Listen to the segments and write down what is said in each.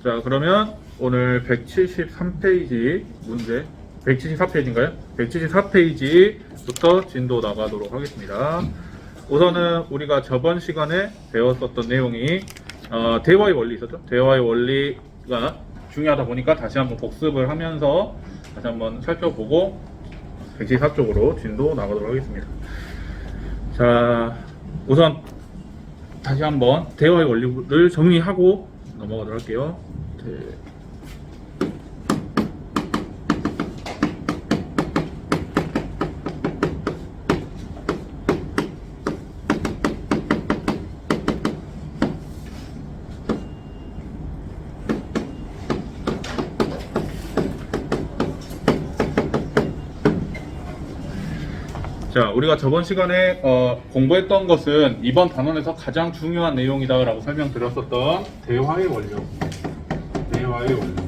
자, 그러면 오늘 173페이지 문제, 174페이지인가요? 174페이지부터 진도 나가도록 하겠습니다. 우선은 우리가 저번 시간에 배웠었던 내용이 대화의 원리 있었죠? 대화의 원리가 중요하다 보니까 다시 한번 복습을 하면서 다시 한번 살펴보고 174쪽으로 진도 나가도록 하겠습니다. 자, 우선 다시 한번 대화의 원리를 정리하고 넘어가도록 할게요. 자, 우리가 저번 시간에 공부했던 것은 이번 단원에서 가장 중요한 내용이다 라고 설명드렸었던 대화의 원리요. 대화의 원리.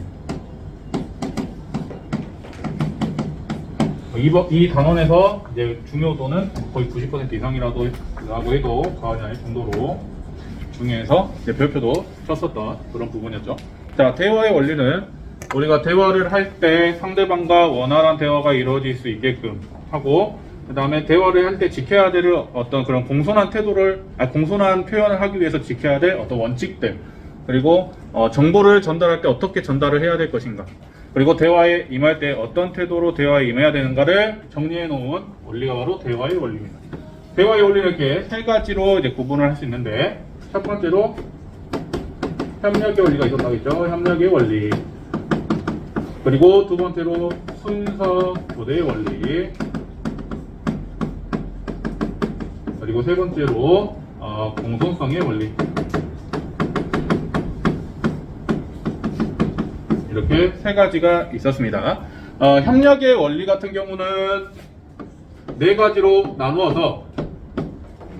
이 단원에서 이제 중요도는 거의 90% 이상이라고 해도 과언이 아닐 정도로 중요해서 이제 별표도 쳤었던 그런 부분이었죠. 자, 대화의 원리는 우리가 대화를 할 때 상대방과 원활한 대화가 이루어질 수 있게끔 하고, 그 다음에 대화를 할 때 지켜야 될 어떤 그런 공손한 태도를, 공손한 표현을 하기 위해서 지켜야 될 어떤 원칙들, 그리고 정보를 전달할 때 어떻게 전달을 해야 될 것인가, 그리고 대화에 임할 때 어떤 태도로 대화에 임해야 되는가를 정리해 놓은 원리가 바로 대화의 원리입니다. 대화의 원리를 이렇게 세 가지로 이제 구분을 할 수 있는데, 첫 번째로 협력의 원리가 있었다겠죠. 협력의 원리. 그리고 두 번째로 순서 교대의 원리. 그리고 세 번째로 공손성의 원리. 이렇게 세 가지가 있었습니다. 협력의 원리 같은 경우는 네 가지로 나누어서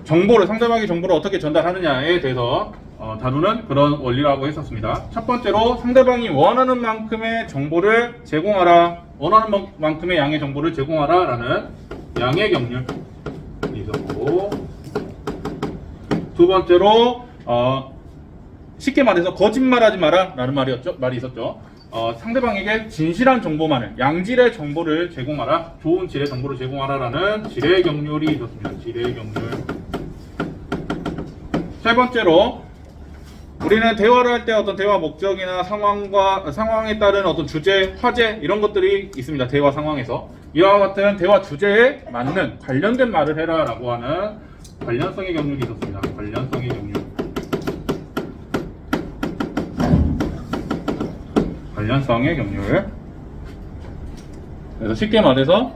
상대방의 정보를 어떻게 전달하느냐에 대해서 다루는 그런 원리라고 했었습니다. 첫 번째로 상대방이 원하는 만큼의 정보를 제공하라, 원하는 만큼의 양의 정보를 제공하라 라는 양의 경륜. 있었고, 두 번째로 쉽게 말해서 거짓말하지 마라 라는 말이 있었죠. 상대방에게 진실한 정보만을, 양질의 정보를 제공하라, 좋은 질의 정보를 제공하라 라는 질의 경륜이 있었습니다. 질의 경륜. 세 번째로 우리는 대화를 할 때 어떤 대화 목적이나 상황에 따른 어떤 주제, 화제 이런 것들이 있습니다. 대화 상황에서 이와 같은 대화 주제에 맞는 관련된 말을 해라 라고 하는 관련성의 경륜이 있었습니다. 관련성의 경륜. 관련성의 경륜. 그래서 쉽게 말해서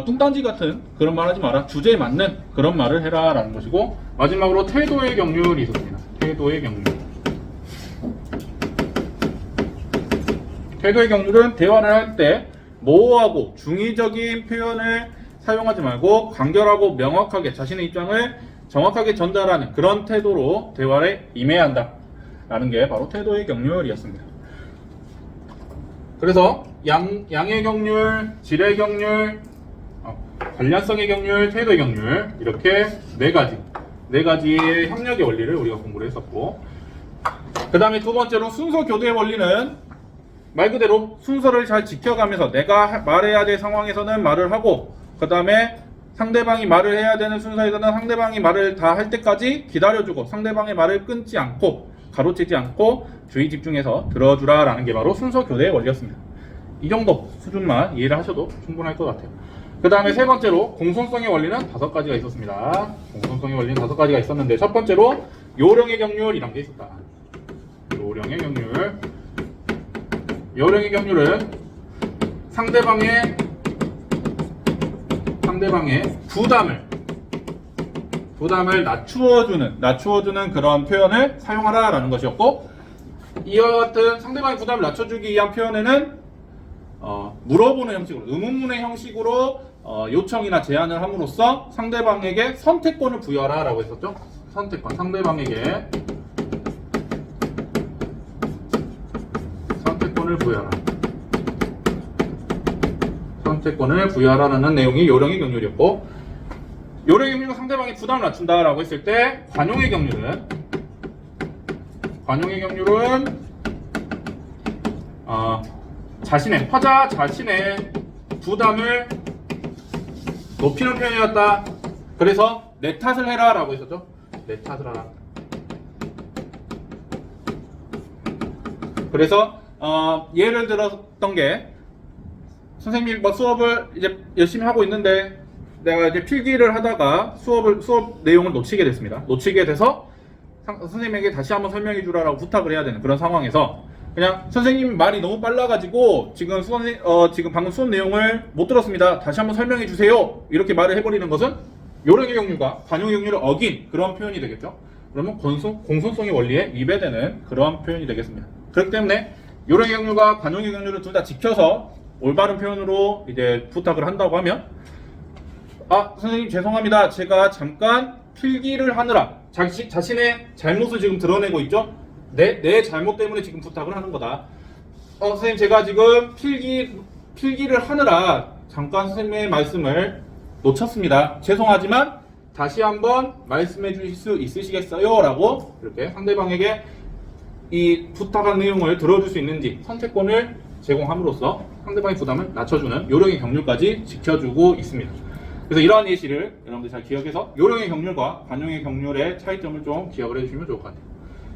뚱딴지 같은 그런 말 하지 마라, 주제에 맞는 그런 말을 해라 라는 것이고, 마지막으로 태도의 경륜이 있었습니다. 태도의 경륜. 태도의 경륜은 대화를 할 때 모호하고 중의적인 표현을 사용하지 말고 간결하고 명확하게 자신의 입장을 정확하게 전달하는 그런 태도로 대화에 임해야 한다 라는 게 바로 태도의 경륜이었습니다. 그래서 양의 경륜, 질의 경륜, 관련성의 경륜, 태도의 경륜, 이렇게 네 가지의 협력의 원리를 우리가 공부를 했었고, 그 다음에 두 번째로 순서 교대의 원리는 말 그대로 순서를 잘 지켜가면서 내가 말해야 될 상황에서는 말을 하고, 그 다음에 상대방이 말을 해야 되는 순서에서는 상대방이 말을 다 할 때까지 기다려주고, 상대방의 말을 끊지 않고 가로채지 않고 주의 집중해서 들어주라 라는 게 바로 순서 교대의 원리였습니다. 이 정도 수준만 이해를 하셔도 충분할 것 같아요. 그 다음에 세 번째로 공손성의 원리는 5가지가 있었습니다. 공손성의 원리는 5가지가 있었는데, 첫 번째로 요령의 경륜이란 게 있었다. 요령의 경륜. 요령의 경륜은 상대방의 부담을 낮추어주는 그런 표현을 사용하라 라는 것이었고, 이와 같은 상대방의 부담을 낮춰주기 위한 표현에는 물어보는 형식으로, 의문문의 형식으로 요청이나 제안을 함으로써 상대방에게 선택권을 부여하라 라고 했었죠. 선택권, 상대방에게 선택권을 부여하라는 내용이 요령의 경륜이었고, 요령의 경륜은 상대방의 부담을 낮춘다 라고 했을 때, 관용의 경륜은 화자 자신의 부담을 높이는 표현이었다. 그래서 내 탓을 해라 라고 했었죠. 내 탓을 하라. 그래서 예를 들었던 게, 선생님이 뭐 수업을 이제 열심히 하고 있는데 내가 이제 필기를 하다가 수업 내용을 놓치게 됐습니다. 놓치게 돼서 선생님에게 다시 한번 설명해 주라고 부탁을 해야 되는 그런 상황에서, 그냥 선생님 말이 너무 빨라가지고 지금 방금 수업 내용을 못 들었습니다. 다시 한번 설명해 주세요. 이렇게 말을 해버리는 것은 요령의 경륜과 관용의 경륜을 어긴 그런 표현이 되겠죠. 그러면 공손성의 원리에 위배되는 그런 표현이 되겠습니다. 그렇기 때문에 요령의 경륜과 관용의 경륜을 둘 다 지켜서 올바른 표현으로 이제 부탁을 한다고 하면, 선생님 죄송합니다. 제가 잠깐 필기를 하느라 자신의 잘못을 지금 드러내고 있죠. 내 잘못 때문에 지금 부탁을 하는 거다. 선생님 제가 지금 필기를 하느라 잠깐 선생님의 말씀을 놓쳤습니다. 죄송하지만 다시 한번 말씀해 주실 수 있으시겠어요? 라고 이렇게 상대방에게 이 부탁한 내용을 들어줄 수 있는지 선택권을 제공함으로써 상대방의 부담을 낮춰주는 요령의 경륜까지 지켜주고 있습니다. 그래서 이러한 예시를 여러분들 잘 기억해서 요령의 경륜과 관용의 경륜의 차이점을 좀 기억을 해주시면 좋을 것 같아요.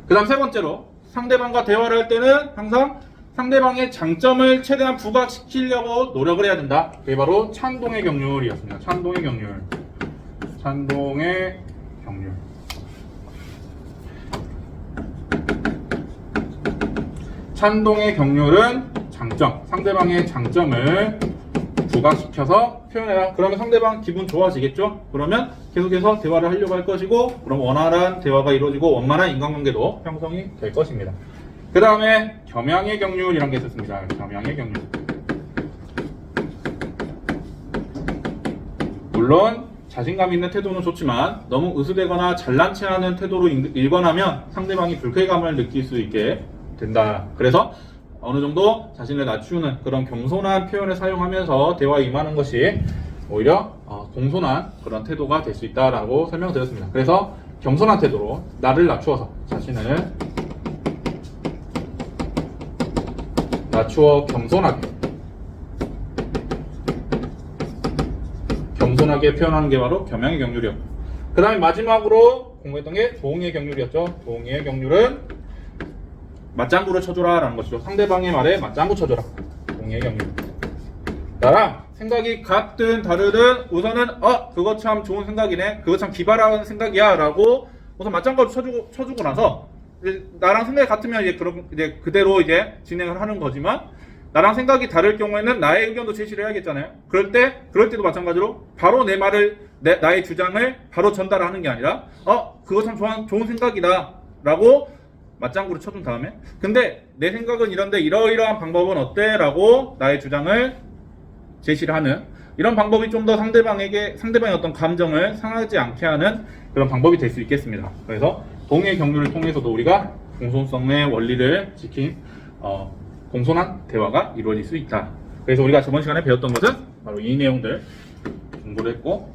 그 다음 세 번째로, 상대방과 대화를 할 때는 항상 상대방의 장점을 최대한 부각시키려고 노력을 해야 된다. 그게 바로 찬동의 경륜이었습니다. 찬동의 경륜. 찬동의 경륜. 찬동의 경륜은 장점, 상대방의 장점을 부각시켜서 표현해라. 그러면 상대방 기분 좋아지겠죠? 그러면 계속해서 대화를 하려고 할 것이고, 그럼 원활한 대화가 이루어지고 원만한 인간관계도 형성이 될 것입니다. 그 다음에 겸양의 경륜이라는 게 있었습니다. 겸양의 경륜. 물론 자신감 있는 태도는 좋지만 너무 으스대거나 잘난 체하는 태도로 일관하면 상대방이 불쾌감을 느낄 수 있게 된다. 그래서 어느 정도 자신을 낮추는 그런 겸손한 표현을 사용하면서 대화에 임하는 것이 오히려 공손한 그런 태도가 될 수 있다라고 설명드렸습니다. 그래서 겸손한 태도로 나를 낮추어서 자신을 낮추어 겸손하게 표현하는 게 바로 겸양의 경륜이었고, 그 다음에 마지막으로 공부했던 게 도응의 경륜이었죠. 도응의 경륜은 맞장구를 쳐줘라 라는 것이죠. 상대방의 말에 맞장구 쳐줘라. 동의의 경륜. 나랑 생각이 같든 다르든 우선은 그거 참 좋은 생각이네, 그거 참 기발한 생각이야 라고 우선 맞장구를 쳐주고 나서, 나랑 생각이 같으면 이제 그대로 이제 진행을 하는 거지만, 나랑 생각이 다를 경우에는 나의 의견도 제시를 해야겠잖아요. 그럴 때도 마찬가지로 바로 내 말을, 나의 주장을 바로 전달하는 게 아니라 그거 참 좋은 생각이다 라고 맞장구를 쳐준 다음에, 근데 내 생각은 이런데 이러이러한 방법은 어때? 라고 나의 주장을 제시를 하는, 이런 방법이 좀 더 상대방의 어떤 감정을 상하지 않게 하는 그런 방법이 될 수 있겠습니다. 그래서 동의 경륜을 통해서도 우리가 공손성의 원리를 지킨 공손한 대화가 이루어질 수 있다. 그래서 우리가 저번 시간에 배웠던 것은 바로 이 내용들 공부를 했고,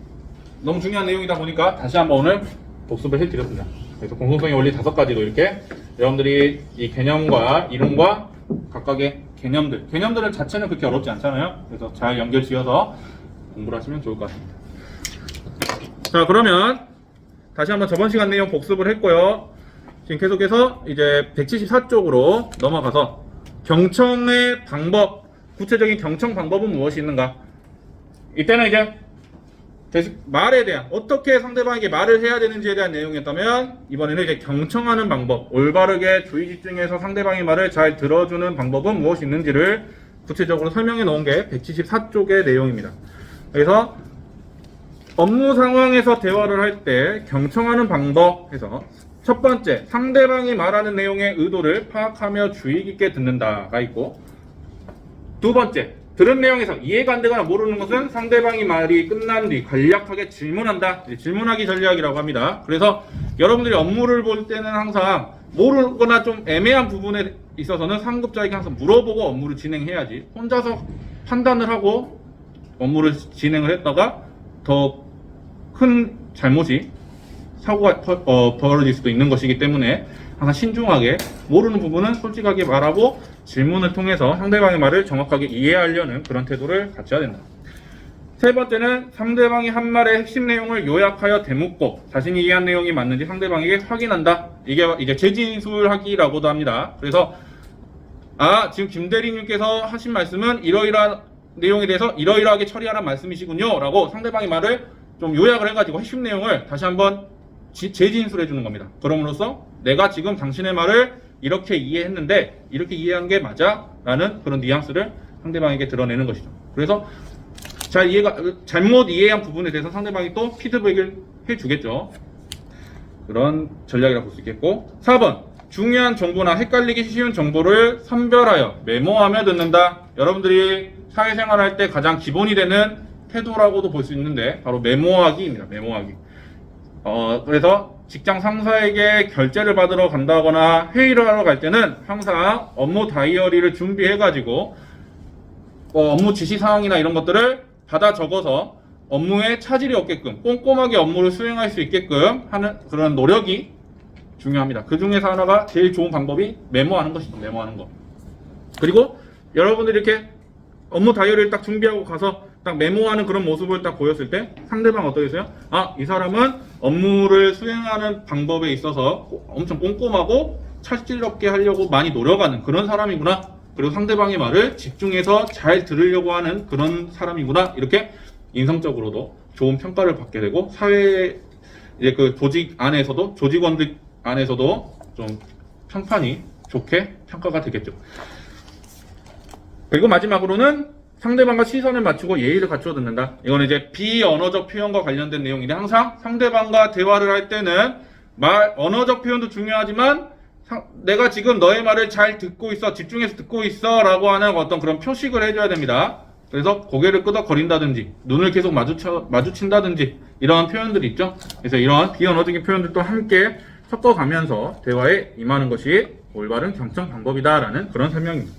너무 중요한 내용이다 보니까 다시 한번 오늘 복습을 해드렸습니다. 그래서 공손성의 원리 5가지도 이렇게 여러분들이 이 개념과 이론과 각각의 개념들은 자체는 그렇게 어렵지 않잖아요. 그래서 잘 연결 지어서 공부를 하시면 좋을 것 같습니다. 자, 그러면 다시 한번 저번 시간 내용 복습을 했고요. 지금 계속해서 이제 174쪽으로 넘어가서 경청의 방법, 구체적인 경청 방법은 무엇이 있는가? 이때는 이제 말에 대한, 어떻게 상대방에게 말을 해야 되는지에 대한 내용이었다면, 이번에는 이제 경청하는 방법, 올바르게 주의 집중해서 상대방의 말을 잘 들어주는 방법은 무엇이 있는지를 구체적으로 설명해 놓은 게 174쪽의 내용입니다. 그래서 업무 상황에서 대화를 할 때 경청하는 방법 해서, 첫 번째, 상대방이 말하는 내용의 의도를 파악하며 주의 깊게 듣는다가 있고, 두 번째, 들은 내용에서 이해가 안 되거나 모르는 것은 상대방이 말이 끝난 뒤 간략하게 질문한다. 질문하기 전략이라고 합니다. 그래서 여러분들이 업무를 볼 때는 항상 모르거나 좀 애매한 부분에 있어서는 상급자에게 항상 물어보고 업무를 진행해야지, 혼자서 판단을 하고 업무를 진행을 했다가 더 큰 잘못이 사고가 벌어질 수도 있는 것이기 때문에 항상 신중하게 모르는 부분은 솔직하게 말하고 질문을 통해서 상대방의 말을 정확하게 이해하려는 그런 태도를 갖춰야 된다. 세 번째는 상대방이 한 말의 핵심 내용을 요약하여 되묻고 자신이 이해한 내용이 맞는지 상대방에게 확인한다. 이게 이제 재진술하기라고도 합니다. 그래서 지금 김 대리님께서 하신 말씀은 이러이러한 내용에 대해서 이러이러하게 처리하라는 말씀이시군요 라고 상대방의 말을 좀 요약을 해가지고 핵심 내용을 다시 한번 재진술해 주는 겁니다. 그럼으로써 내가 지금 당신의 말을 이렇게 이해했는데 이렇게 이해한 게 맞아? 라는 그런 뉘앙스를 상대방에게 드러내는 것이죠. 그래서 잘못 이해한 부분에 대해서 상대방이 또 피드백을 해주겠죠. 그런 전략이라고 볼 수 있겠고, 4번 중요한 정보나 헷갈리기 쉬운 정보를 선별하여 메모하며 듣는다. 여러분들이 사회생활할 때 가장 기본이 되는 태도라고도 볼 수 있는데 바로 메모하기입니다. 메모하기. 그래서 직장 상사에게 결제를 받으러 간다거나 회의를 하러 갈 때는 항상 업무 다이어리를 준비해가지고 업무 지시사항이나 이런 것들을 받아 적어서 업무에 차질이 없게끔 꼼꼼하게 업무를 수행할 수 있게끔 하는 그런 노력이 중요합니다. 그 중에서 하나가 제일 좋은 방법이 메모하는 것이죠. 메모하는 거. 그리고 여러분들이 이렇게 업무 다이어리를 딱 준비하고 가서 딱 메모하는 그런 모습을 딱 보였을 때 상대방 어떠겠어요? 이 사람은 업무를 수행하는 방법에 있어서 엄청 꼼꼼하고 차질없게 하려고 많이 노력하는 그런 사람이구나. 그리고 상대방의 말을 집중해서 잘 들으려고 하는 그런 사람이구나. 이렇게 인성적으로도 좋은 평가를 받게 되고 사회 이제 그 조직 안에서도 조직원들 안에서도 좀 평판이 좋게 평가가 되겠죠. 그리고 마지막으로는 상대방과 시선을 맞추고 예의를 갖추어 듣는다. 이거는 이제 비언어적 표현과 관련된 내용인데 항상 상대방과 대화를 할 때는 언어적 표현도 중요하지만 내가 지금 너의 말을 잘 듣고 있어, 집중해서 듣고 있어 라고 하는 어떤 그런 표식을 해줘야 됩니다. 그래서 고개를 끄덕거린다든지 눈을 계속 마주친다든지 이러한 표현들이 있죠. 그래서 이러한 비언어적인 표현들도 함께 섞어가면서 대화에 임하는 것이 올바른 경청 방법이다 라는 그런 설명입니다.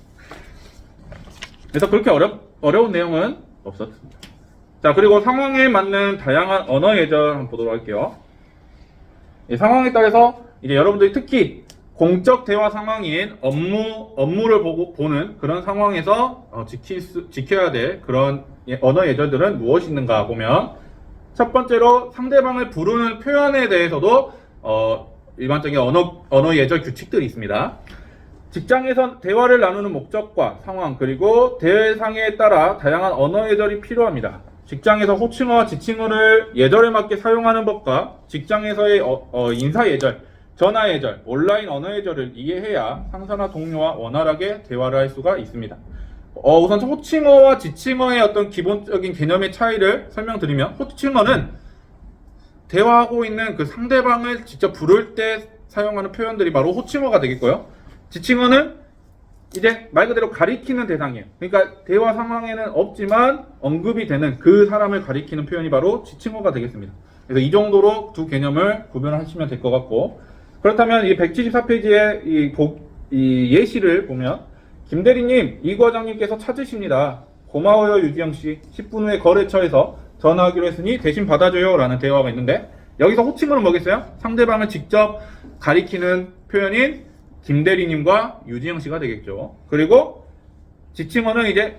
그래서 그렇게 어려운 내용은 없었습니다. 자, 그리고 상황에 맞는 다양한 언어 예절 한번 보도록 할게요. 이 상황에 따라서 이제 여러분들이 특히 공적 대화 상황인 업무를 보는 그런 상황에서 지켜야 될 그런 언어 예절들은 무엇이 있는가 보면 첫 번째로 상대방을 부르는 표현에 대해서도 일반적인 언어 예절 규칙들이 있습니다. 직장에선 대화를 나누는 목적과 상황 그리고 대상에 따라 다양한 언어 예절이 필요합니다. 직장에서 호칭어와 지칭어를 예절에 맞게 사용하는 법과 직장에서의 인사 예절, 전화 예절, 온라인 언어 예절을 이해해야 상사나 동료와 원활하게 대화를 할 수가 있습니다. 우선 호칭어와 지칭어의 어떤 기본적인 개념의 차이를 설명드리면 호칭어는 대화하고 있는 그 상대방을 직접 부를 때 사용하는 표현들이 바로 호칭어가 되겠고요. 지칭어는 이제 말 그대로 가리키는 대상이에요. 그러니까 대화 상황에는 없지만 언급이 되는 그 사람을 가리키는 표현이 바로 지칭어가 되겠습니다. 그래서 이 정도로 두 개념을 구별하시면 될 것 같고, 그렇다면 이 174페이지의 이 예시를 보면 김 대리님, 이 과장님께서 찾으십니다. 고마워요 유지영씨. 10분 후에 거래처에서 전화하기로 했으니 대신 받아줘요 라는 대화가 있는데 여기서 호칭어는 뭐겠어요? 상대방을 직접 가리키는 표현인 김 대리님과 유지영 씨가 되겠죠. 그리고 지칭어는 이제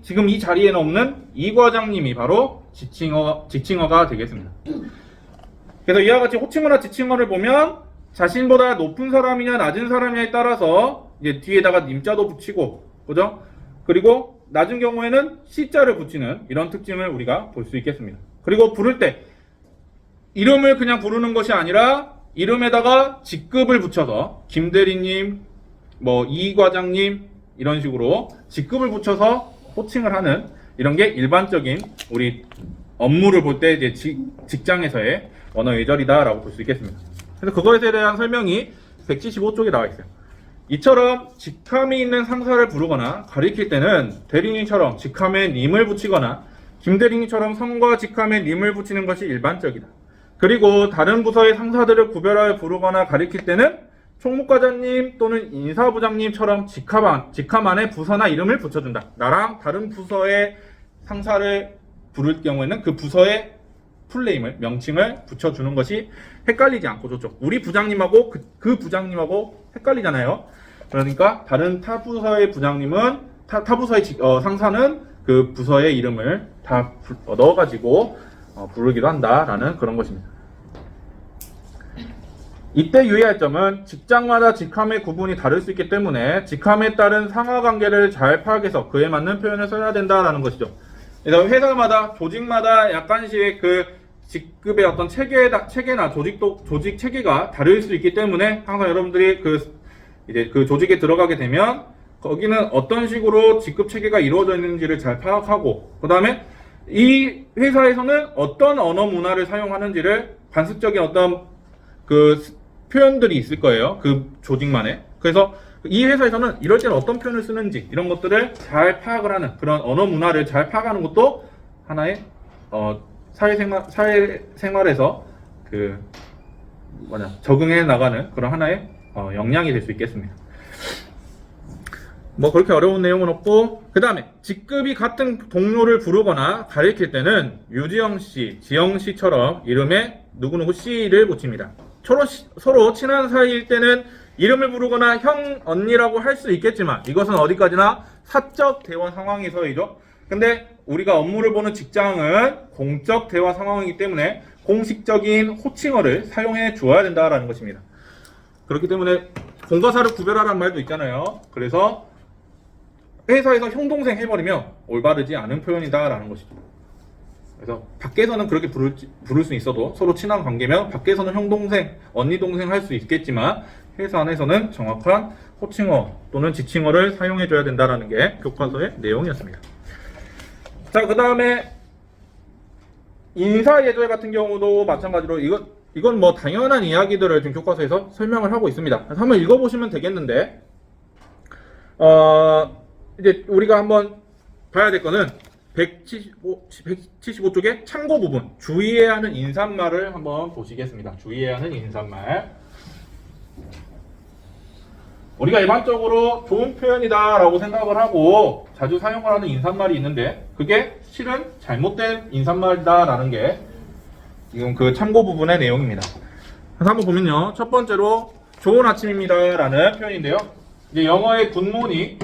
지금 이 자리에는 없는 이 과장님이 바로 지칭어가 되겠습니다. 그래서 이와 같이 호칭어나 지칭어를 보면 자신보다 높은 사람이냐 낮은 사람이냐에 따라서 이제 뒤에다가 님자도 붙이고, 그죠? 그리고 낮은 경우에는 C자를 붙이는 이런 특징을 우리가 볼 수 있겠습니다. 그리고 부를 때 이름을 그냥 부르는 것이 아니라 이름에다가 직급을 붙여서 김 대리님, 이 과장님 이런 식으로 직급을 붙여서 호칭을 하는 이런 게 일반적인 우리 업무를 볼 때 이제 직장에서의 언어 예절이다라고 볼 수 있겠습니다. 그래서 그것에 대한 설명이 175쪽에 나와 있어요. 이처럼 직함이 있는 상사를 부르거나 가리킬 때는 대리님처럼 직함에 님을 붙이거나 김 대리님처럼 성과 직함에 님을 붙이는 것이 일반적이다. 그리고 다른 부서의 상사들을 구별하여 부르거나 가리킬 때는 총무과장님 또는 인사부장님처럼 직함 안에 부서나 이름을 붙여준다. 나랑 다른 부서의 상사를 부를 경우에는 그 부서의 풀네임을 명칭을 붙여주는 것이 헷갈리지 않고 좋죠. 우리 부장님하고 그 부장님하고 헷갈리잖아요. 그러니까 다른 타 부서의 부장님은 타 부서의 상사는 그 부서의 이름을 다 넣어가지고 부르기도 한다라는 그런 것입니다. 이때 유의할 점은 직장마다 직함의 구분이 다를 수 있기 때문에 직함에 따른 상하관계를 잘 파악해서 그에 맞는 표현을 써야 된다라는 것이죠. 그래서 회사마다 조직마다 약간씩 그 직급의 어떤 체계나 조직 체계가 다를 수 있기 때문에 항상 여러분들이 이제 그 조직에 들어가게 되면 거기는 어떤 식으로 직급 체계가 이루어져 있는지를 잘 파악하고, 그 다음에 이 회사에서는 어떤 언어 문화를 사용하는지를 반습적인 어떤 그 표현들이 있을 거예요. 그 조직만의. 그래서 이 회사에서는 이럴 때는 어떤 표현을 쓰는지 이런 것들을 잘 파악을 하는, 그런 언어 문화를 잘 파악하는 것도 하나의 사회생활에서 적응해 나가는 그런 하나의 역량이 될 수 있겠습니다. 뭐 그렇게 어려운 내용은 없고, 그 다음에 직급이 같은 동료를 부르거나 가리킬 때는 유지영 씨, 지영 씨처럼 이름에 누구누구 씨를 붙입니다. 서로 친한 사이일 때는 이름을 부르거나 형, 언니라고 할 수 있겠지만 이것은 어디까지나 사적 대화 상황에서이죠. 근데 우리가 업무를 보는 직장은 공적 대화 상황이기 때문에 공식적인 호칭어를 사용해 주어야 된다라는 것입니다. 그렇기 때문에 공과사를 구별하라는 말도 있잖아요. 그래서 회사에서 형, 동생 해버리면 올바르지 않은 표현이다라는 것이죠. 그래서 밖에서는 그렇게 부를 수 있어도 서로 친한 관계면 밖에서는 형, 동생, 언니, 동생 할 수 있겠지만 회사 안에서는 정확한 호칭어 또는 지칭어를 사용해줘야 된다는 게 교과서의 내용이었습니다. 자, 그 다음에 인사예절 같은 경우도 마찬가지로 이건 뭐 당연한 이야기들을 지금 교과서에서 설명을 하고 있습니다. 그래서 한번 읽어보시면 되겠는데, 이제 우리가 한번 봐야 될 거는 175쪽의 참고 부분, 주의해야 하는 인사말을 한번 보시겠습니다. 주의해야 하는 인사말. 우리가 일반적으로 좋은 표현이다라고 생각을 하고 자주 사용을 하는 인사말이 있는데 그게 실은 잘못된 인사말이다라는 게 지금 그 참고 부분의 내용입니다. 그래서 한번 보면요. 첫 번째로 좋은 아침입니다라는 표현인데요. 이제 영어의 굿모닝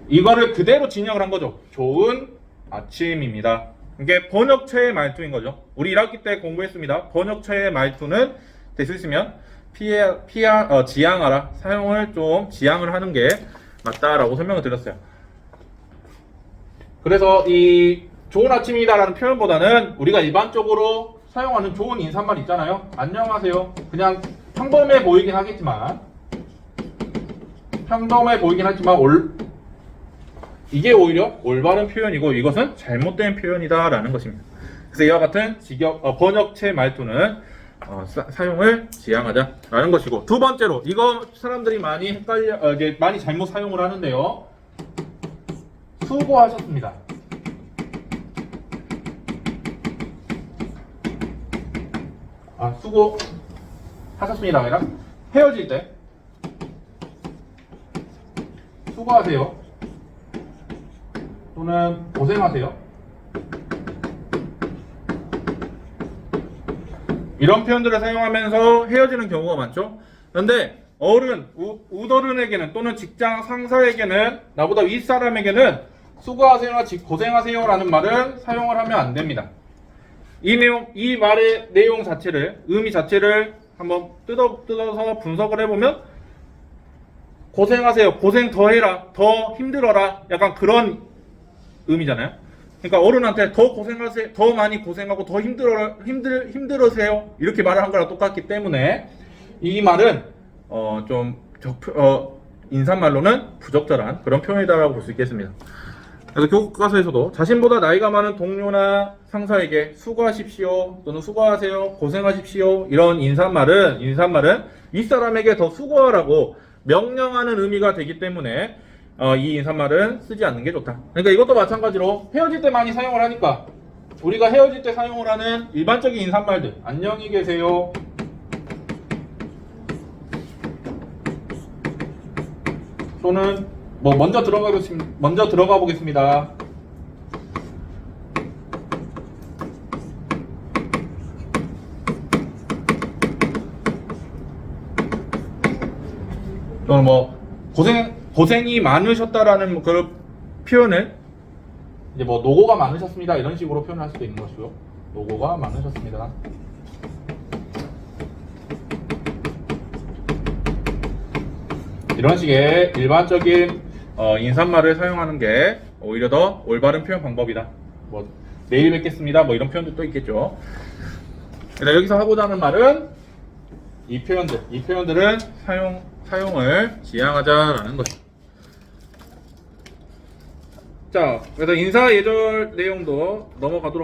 이거를 그대로 진역을 한 거죠. 좋은 아침입니다. 이게 번역체의 말투인 거죠. 우리 1학기 때 공부했습니다. 번역체의 말투는 될 수 있으면 지양하라. 사용을 좀 지양을 하는 게 맞다라고 설명을 드렸어요. 그래서 이 좋은 아침이다라는 표현보다는 우리가 일반적으로 사용하는 좋은 인사말 있잖아요. 안녕하세요. 그냥 평범해 보이긴 하지만 이게 오히려 올바른 표현이고 이것은 잘못된 표현이다라는 것입니다. 그래서 이와 같은 번역체 말투는 사용을 지양하자라는 것이고, 두 번째로 이거 사람들이 많이 많이 잘못 사용을 하는데요. 수고하셨습니다. 수고하셨습니다. 아니라 헤어질 때 수고하세요. 또는 고생하세요. 이런 표현들을 사용하면서 헤어지는 경우가 많죠. 그런데 우더른에게는 또는 직장 상사에게는, 나보다 윗사람에게는 수고하세요나 고생하세요라는 말은 사용을 하면 안 됩니다. 이 말의 내용 자체를, 의미 자체를 한번 뜯어서 분석을 해보면 고생하세요, 고생 더 해라, 더 힘들어라, 약간 그런 의미잖아요. 그러니까 어른한테 더 고생하세요, 더 많이 고생하고 더 힘들으세요 이렇게 말을 한 거랑 똑같기 때문에 이 말은 인사말로는 부적절한 그런 표현이다라고 볼 수 있겠습니다. 그래서 교과서에서도 자신보다 나이가 많은 동료나 상사에게 수고하십시오 또는 수고하세요, 고생하십시오 이런 인사말은 윗사람에게 더 수고하라고 명령하는 의미가 되기 때문에 이 인사말은 쓰지 않는 게 좋다. 그러니까 이것도 마찬가지로 헤어질 때 많이 사용을 하니까 우리가 헤어질 때 사용을 하는 일반적인 인사말들, 안녕히 계세요, 또는 뭐 먼저 들어가 보겠습니다, 또는 뭐 고생이 많으셨다라는 그런 표현을 이제 뭐 노고가 많으셨습니다 이런 식으로 표현할 수도 있는 것이고요. 노고가 많으셨습니다. 이런 식의 일반적인 인사말을 사용하는 게 오히려 더 올바른 표현 방법이다. 뭐 내일 뵙겠습니다. 뭐 이런 표현도 또 있겠죠. 그래서 여기서 하고자 하는 말은 이 표현들은 사용을 지양하자라는 것이죠. 자, 그래서 인사 예절 내용도 넘어가도록.